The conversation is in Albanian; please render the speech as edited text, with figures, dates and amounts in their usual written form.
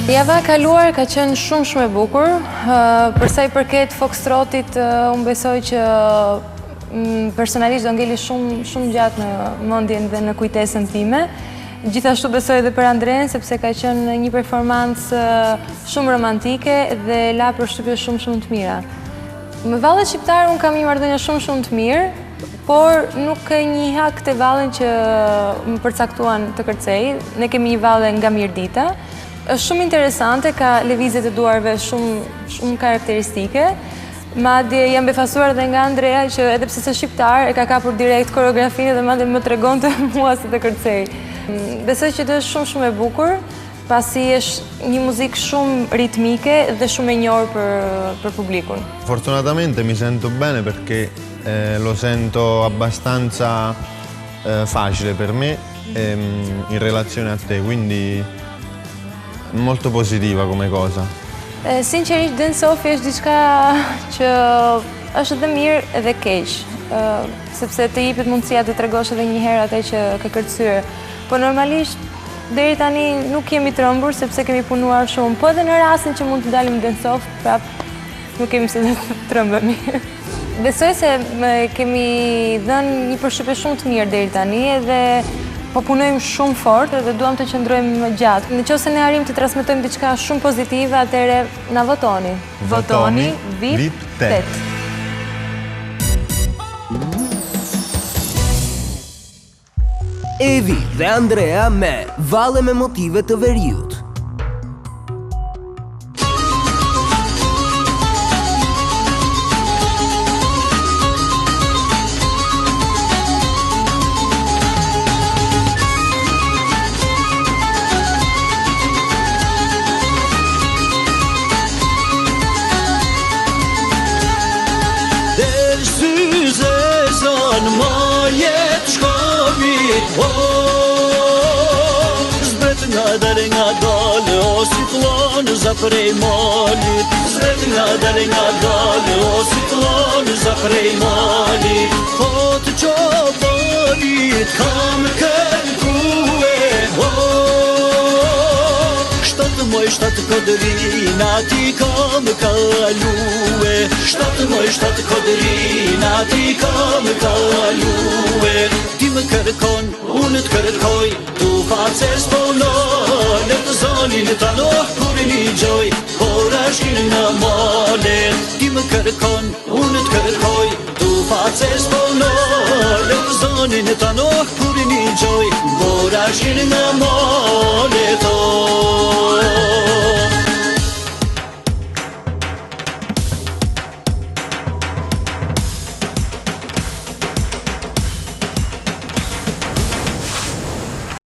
Java e kaluar ka qenë shumë e bukur. Për sa i përket Foxtrotit, unë besoj që personalisht do ngeli shumë gjatë në mendjen dhe në kujtesën time. Gjithashtu besoj edhe për Andren, sepse ka qenë një performancë shumë romantike dhe la përshtypje shumë të mira. Me vallet shqiptare unë kam një marrëdhënie shumë të mirë, por nuk e njiha këtë vallën që më përcaktuan të kërcej. Ne kemi një valle nga Mirdita. Është shumë interesante, ka lëvizje të duarve shumë karakteristike. Madje jam befasuar edhe nga Andrea që edhe pse është shqiptar, e ka kapur direkt koreografinë dhe madje më tregonte mua se të kërcej. Besoj që është shumë e bukur, pasi është një muzikë shumë ritmike dhe shumë e njohur për publikun. Fortunatamente mi sento bene perché lo sento abbastanza facile per me in relazione a te, quindi molto positiva come cosa. Sinqerisht, Dance Sofi është diçka që është edhe mirë edhe keq, sepse të jepet mundësia të tregosh edhe një herë atë që ke kërcyer. Po normalisht deri tani nuk jemi trembur sepse kemi punuar shumë, po edhe në rastin që mund të dalim Dance Sofi, prap nuk kemi se të trembemi. Besoj se kemi dhënë një përshtypje shumë të mirë deri tani edhe po punojmë shumë fort dhe duam të qëndrojmë gjatë. Nëse ne arrim të transmetojmë diçka shumë pozitive, atëherë na votoni. Votoni VIP 8. Evi dhe Andrea me Valle me motive të veriut. Zbret nga dal nga dal, o si flon za prej malit. Zbret nga dal nga dal, o si flon za prej malit. Po të qobarit kam kërkue, shtatë kodrina ti kam kalue. Shtatë kodrina ti kam kalue. Ti më kërkon, unë të kërkoj, tu faces polon. Në të zonin të anoh kur një gjoj, por ashkin në molen. Ti më kërkon, unë të kërkoj, tu faces polon. Në të zonin të anoh kur një gjoj, por ashkin në molen.